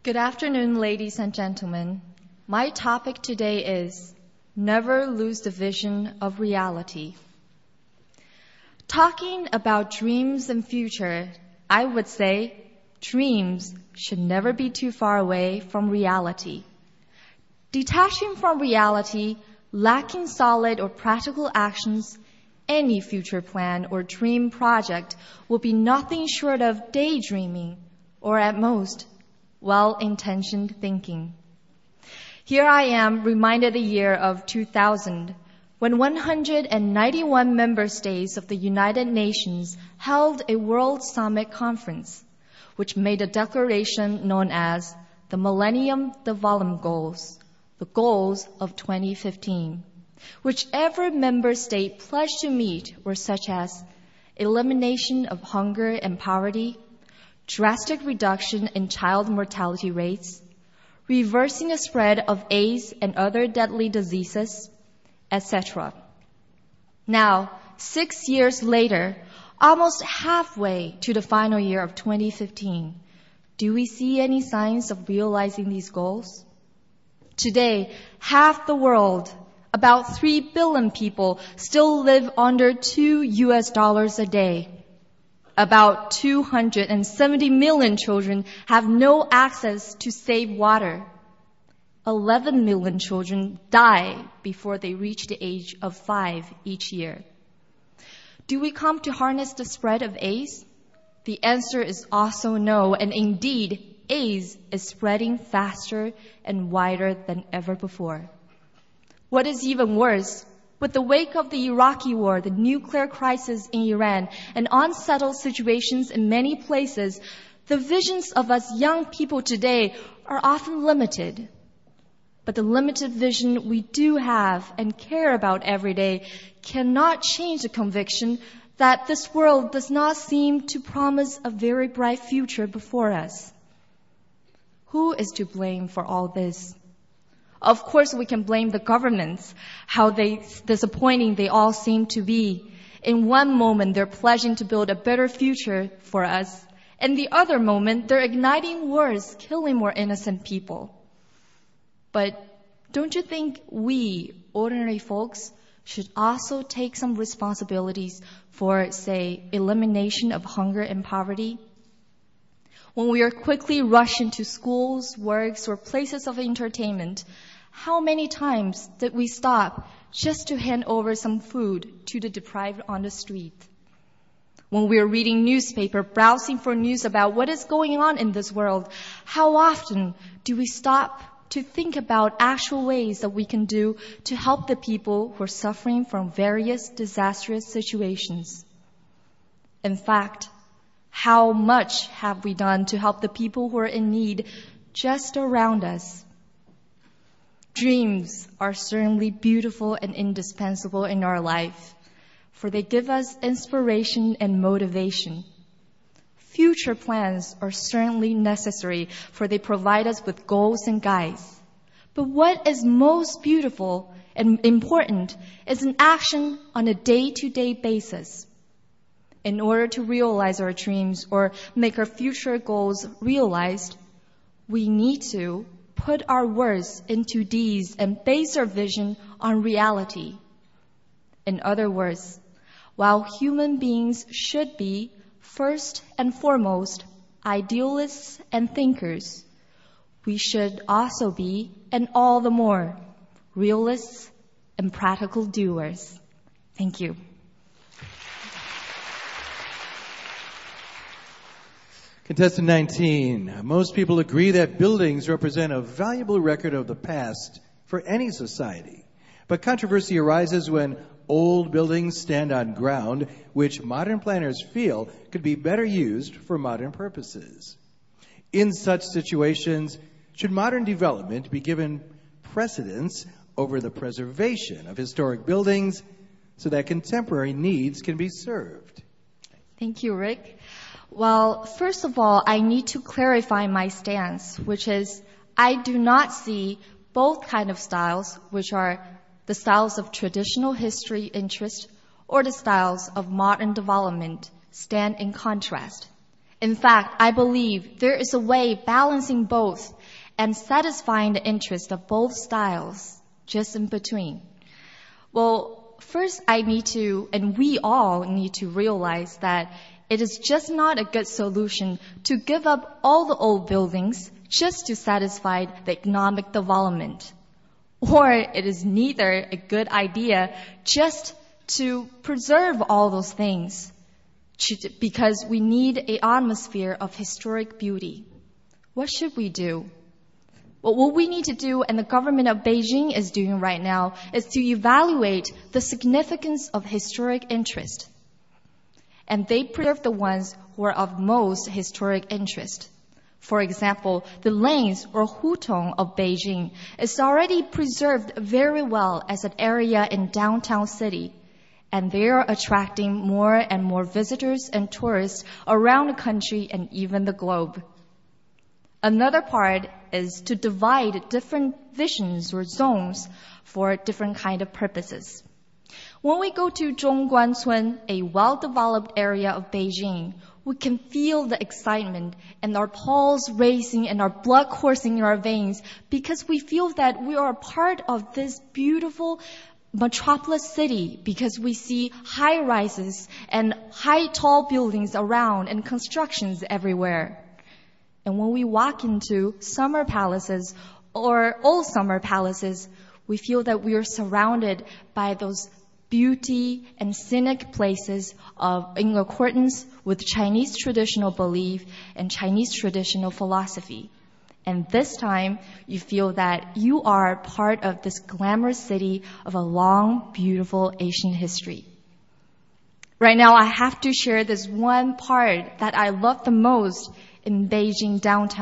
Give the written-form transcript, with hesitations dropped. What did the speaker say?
Good afternoon, ladies and gentlemen. My topic today is Never Lose the Vision of Reality. Talking about dreams and future, I would say dreams should never be too far away from reality. Detaching from reality, lacking solid or practical actions, any future plan or dream project will be nothing short of daydreaming or at most, well-intentioned thinking. Here I am reminded the year of 2000, when 191 member states of the United Nations held a World Summit Conference, which made a declaration known as the Millennium Development Goals, the goals of 2015, which every member state pledged to meet were such as elimination of hunger and poverty, drastic reduction in child mortality rates, reversing the spread of AIDS and other deadly diseases, etc. Now, 6 years later, almost halfway to the final year of 2015, do we see any signs of realizing these goals? Today, half the world, about 3 billion people, still live under $2 a day. About 270 million children have no access to safe water. 11 million children die before they reach the age of 5 each year. Do we come to harness the spread of AIDS? The answer is also no, and indeed, AIDS is spreading faster and wider than ever before. What is even worse, with the wake of the Iraqi war, the nuclear crisis in Iran, and unsettled situations in many places, the visions of us young people today are often limited. But the limited vision we do have and care about every day cannot change the conviction that this world does not seem to promise a very bright future before us. Who is to blame for all this? Of course, we can blame the governments, how disappointing they all seem to be. In one moment, they're pledging to build a better future for us. In the other moment, they're igniting wars, killing more innocent people. But don't you think we, ordinary folks, should also take some responsibilities for, say, elimination of hunger and poverty? When we are quickly rushed into schools, works, or places of entertainment, how many times did we stop just to hand over some food to the deprived on the street? When we are reading newspaper, browsing for news about what is going on in this world, how often do we stop to think about actual ways that we can do to help the people who are suffering from various disastrous situations? In fact, how much have we done to help the people who are in need just around us? Dreams are certainly beautiful and indispensable in our life, for they give us inspiration and motivation. Future plans are certainly necessary, for they provide us with goals and guides. But what is most beautiful and important is an action on a day-to-day basis. In order to realize our dreams or make our future goals realized, we need to put our words into deeds and base our vision on reality. In other words, while human beings should be, first and foremost, idealists and thinkers, we should also be, and all the more, realists and practical doers. Thank you. Contestant 19. Most people agree that buildings represent a valuable record of the past for any society. But controversy arises when old buildings stand on ground which modern planners feel could be better used for modern purposes. In such situations, should modern development be given precedence over the preservation of historic buildings so that contemporary needs can be served? Thank you, Rick. Well, first of all, I need to clarify my stance, which is I do not see both kind of styles, which are the styles of traditional history interest or the styles of modern development, stand in contrast. In fact, I believe there is a way balancing both and satisfying the interest of both styles, just in between. Well, first I need to, and we all need to realize that it is just not a good solution to give up all the old buildings just to satisfy the economic development. Or it is neither a good idea just to preserve all those things, because we need an atmosphere of historic beauty. What should we do? Well, what we need to do, and the government of Beijing is doing right now, is to evaluate the significance of historic interest. And they preserve the ones who are of most historic interest. For example, the lanes or hutong of Beijing is already preserved very well as an area in downtown city, and they are attracting more and more visitors and tourists around the country and even the globe. Another part is to divide different visions or zones for different kind of purposes. When we go to Zhongguancun, a well-developed area of Beijing, we can feel the excitement and our pulse racing and our blood coursing in our veins because we feel that we are a part of this beautiful metropolis city because we see high rises and high tall buildings around and constructions everywhere. And when we walk into summer palaces or old summer palaces, we feel that we are surrounded by those beauty and scenic places in accordance with Chinese traditional belief and Chinese traditional philosophy. And this time, you feel that you are part of this glamorous city of a long, beautiful Asian history. Right now, I have to share this one part that I love the most in Beijing downtown.